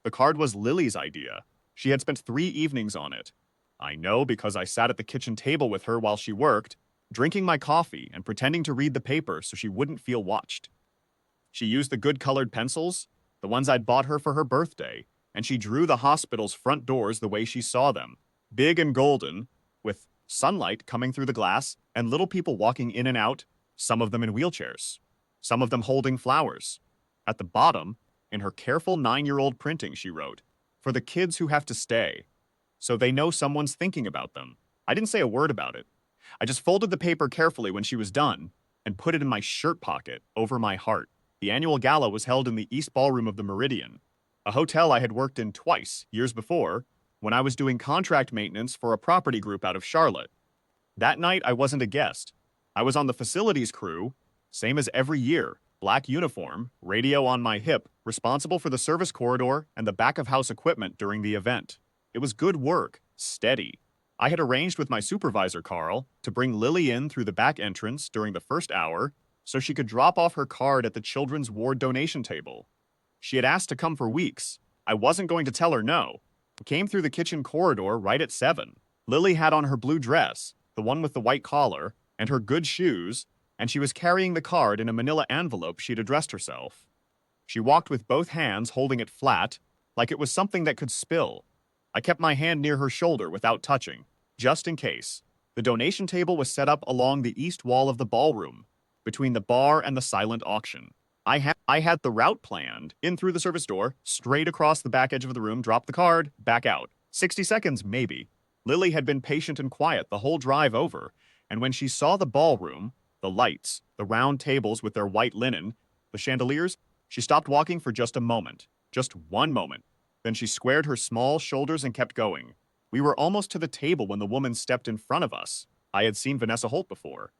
The card was Lily's idea. She had spent 3 evenings on it. I know because I sat at the kitchen table with her while she worked, drinking my coffee and pretending to read the paper so she wouldn't feel watched. She used the good colored pencils, the ones I'd bought her for her birthday, and she drew the hospital's front doors the way she saw them, big and golden, with sunlight coming through the glass and little people walking in and out, some of them in wheelchairs, some of them holding flowers. At the bottom, in her careful 9-year-old printing, she wrote, "For the kids who have to stay, so they know someone's thinking about them." I didn't say a word about it. I just folded the paper carefully when she was done and put it in my shirt pocket over my heart. The annual gala was held in the East Ballroom of the Meridian, a hotel I had worked in twice years before when I was doing contract maintenance for a property group out of Charlotte. That night, I wasn't a guest. I was on the facilities crew, same as every year, black uniform, radio on my hip, responsible for the service corridor and the back-of-house equipment during the event. It was good work, steady. I had arranged with my supervisor, Carl, to bring Lily in through the back entrance during the first hour so she could drop off her card at the children's ward donation table. She had asked to come for weeks. I wasn't going to tell her no. We came through the kitchen corridor right at 7. Lily had on her blue dress, the one with the white collar, and her good shoes, and she was carrying the card in a manila envelope she'd addressed herself. She walked with both hands holding it flat, like it was something that could spill. I kept my hand near her shoulder without touching, just in case. The donation table was set up along the east wall of the ballroom, between the bar and the silent auction. I had the route planned, in through the service door, straight across the back edge of the room, drop the card, back out. 60 seconds, maybe. Lily had been patient and quiet the whole drive over, and when she saw the ballroom, the lights, the round tables with their white linen, the chandeliers, she stopped walking for just a moment. Just one moment. Then she squared her small shoulders and kept going. We were almost to the table when the woman stepped in front of us. I had seen Vanessa Holt before.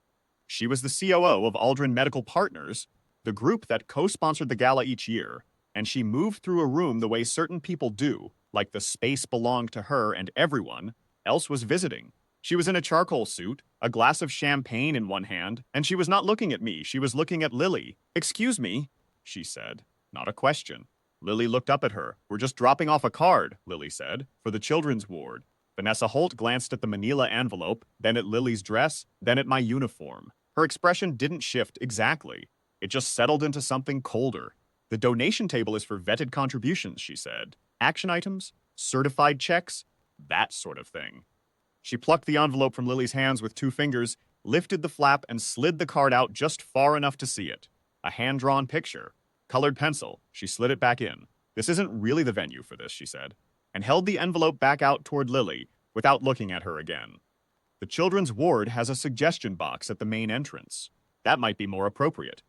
She was the COO of Aldrin Medical Partners, the group that co-sponsored the gala each year, and she moved through a room the way certain people do, like the space belonged to her and everyone else was visiting. She was in a charcoal suit, a glass of champagne in one hand, and she was not looking at me, she was looking at Lily. "Excuse me," she said. Not a question. Lily looked up at her. "We're just dropping off a card," Lily said, "for the children's ward." Vanessa Holt glanced at the manila envelope, then at Lily's dress, then at my uniform. Her expression didn't shift exactly. It just settled into something colder. "The donation table is for vetted contributions," she said. "Action items, certified checks, that sort of thing." She plucked the envelope from Lily's hands with 2 fingers, lifted the flap, and slid the card out just far enough to see it. A hand-drawn picture. Colored pencil. She slid it back in. "This isn't really the venue for this," she said, and held the envelope back out toward Lily without looking at her again. "The children's ward has a suggestion box at the main entrance. That might be more appropriate."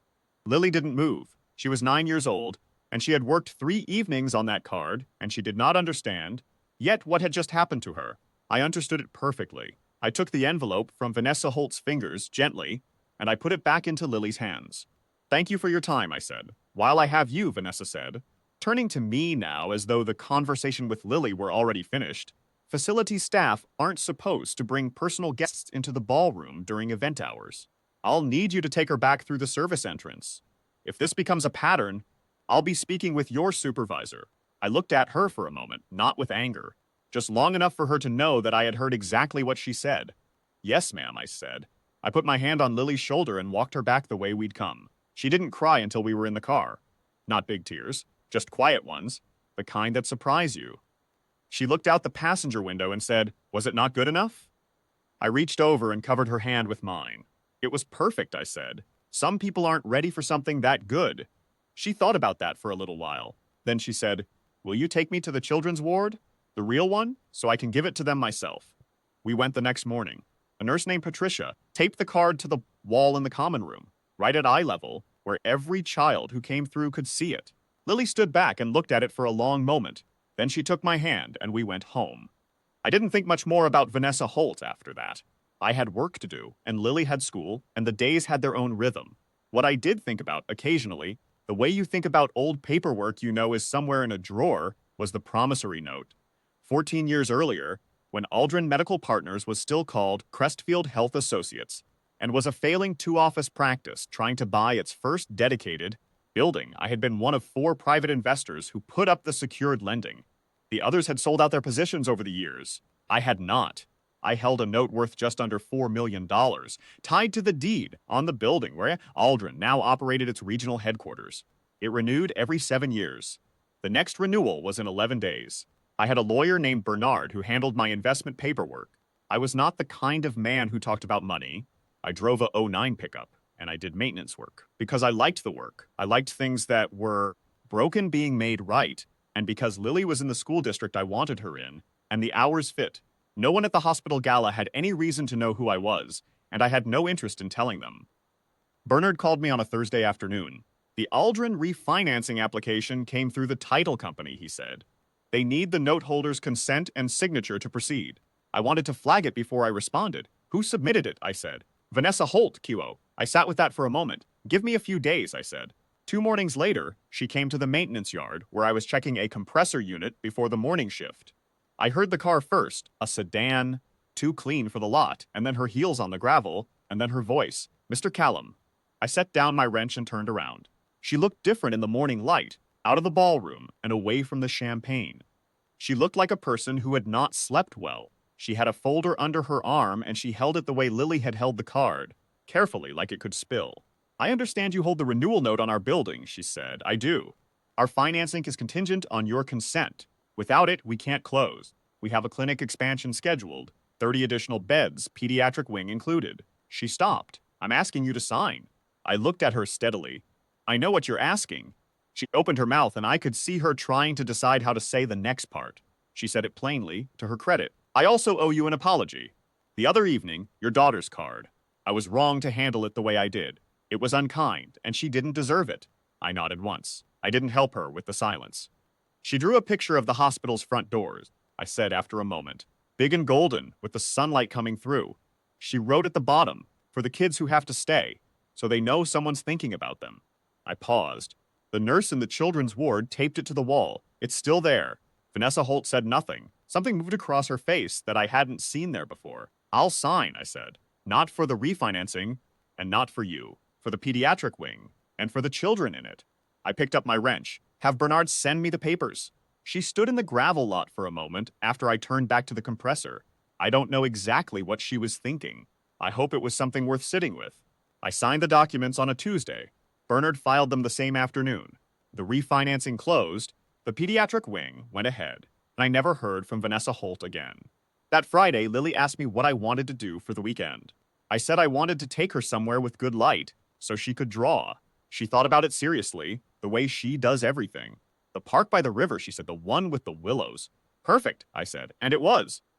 Lily didn't move. She was 9 years old, and she had worked 3 evenings on that card, and she did not understand yet what had just happened to her. I understood it perfectly. I took the envelope from Vanessa Holt's fingers gently, and I put it back into Lily's hands. "Thank you for your time," I said. "While I have you," Vanessa said, turning to me now as though the conversation with Lily were already finished. "Facility staff aren't supposed to bring personal guests into the ballroom during event hours. I'll need you to take her back through the service entrance. If this becomes a pattern, I'll be speaking with your supervisor." I looked at her for a moment, not with anger, just long enough for her to know that I had heard exactly what she said. "Yes, ma'am," I said. I put my hand on Lily's shoulder and walked her back the way we'd come. She didn't cry until we were in the car. Not big tears, just quiet ones, the kind that surprise you. She looked out the passenger window and said, "Was it not good enough?" I reached over and covered her hand with mine. "It was perfect," I said. "Some people aren't ready for something that good." She thought about that for a little while. Then she said, "Will you take me to the children's ward? The real one, so I can give it to them myself." We went the next morning. A nurse named Patricia taped the card to the wall in the common room, right at eye level, where every child who came through could see it. Lily stood back and looked at it for a long moment. Then she took my hand and we went home. I didn't think much more about Vanessa Holt after that. I had work to do, and Lily had school, and the days had their own rhythm. What I did think about occasionally, the way you think about old paperwork you know is somewhere in a drawer, was the promissory note. 14 years earlier, when Aldrin Medical Partners was still called Crestfield Health Associates, and was a failing 2-office practice trying to buy its first dedicated, building, I had been one of 4 private investors who put up the secured lending. The others had sold out their positions over the years. I had not. I held a note worth just under $4 million, tied to the deed on the building where Aldrin now operated its regional headquarters. It renewed every 7 years. The next renewal was in 11 days. I had a lawyer named Bernard who handled my investment paperwork. I was not the kind of man who talked about money. I drove a '09 pickup, and I did maintenance work because I liked the work. I liked things that were broken being made right, and because Lily was in the school district I wanted her in, and the hours fit. No one at the hospital gala had any reason to know who I was, and I had no interest in telling them. Bernard called me on a Thursday afternoon. The Aldrin refinancing application came through the title company, he said. They need the note holder's consent and signature to proceed. I wanted to flag it before I responded. Who submitted it? I said. Vanessa Holt, QO. I sat with that for a moment. Give me a few days, I said. 2 mornings later, she came to the maintenance yard where I was checking a compressor unit before the morning shift. I heard the car first, a sedan, too clean for the lot, and then her heels on the gravel, and then her voice. Mr. Callum. I set down my wrench and turned around. She looked different in the morning light, out of the ballroom and away from the champagne. She looked like a person who had not slept well. She had a folder under her arm and she held it the way Lily had held the card, carefully like it could spill. I understand you hold the renewal note on our building, she said. I do. Our financing is contingent on your consent. Without it, we can't close. We have a clinic expansion scheduled, 30 additional beds, pediatric wing included. She stopped. I'm asking you to sign. I looked at her steadily. I know what you're asking. She opened her mouth and I could see her trying to decide how to say the next part. She said it plainly, to her credit. I also owe you an apology. The other evening, your daughter's card. I was wrong to handle it the way I did. It was unkind, and she didn't deserve it. I nodded once. I didn't help her with the silence. She drew a picture of the hospital's front doors, I said after a moment. Big and golden, with the sunlight coming through. She wrote at the bottom, for the kids who have to stay, so they know someone's thinking about them. I paused. The nurse in the children's ward taped it to the wall. It's still there. Vanessa Holt said nothing. Something moved across her face that I hadn't seen there before. I'll sign, I said. Not for the refinancing, and not for you. For the pediatric wing, and for the children in it. I picked up my wrench. Have Bernard send me the papers. She stood in the gravel lot for a moment after I turned back to the compressor. I don't know exactly what she was thinking. I hope it was something worth sitting with. I signed the documents on a Tuesday. Bernard filed them the same afternoon. The refinancing closed. The pediatric wing went ahead, and I never heard from Vanessa Holt again. That Friday, Lily asked me what I wanted to do for the weekend. I said I wanted to take her somewhere with good light, so she could draw. She thought about it seriously, the way she does everything. The park by the river, she said, the one with the willows. Perfect, I said, and it was.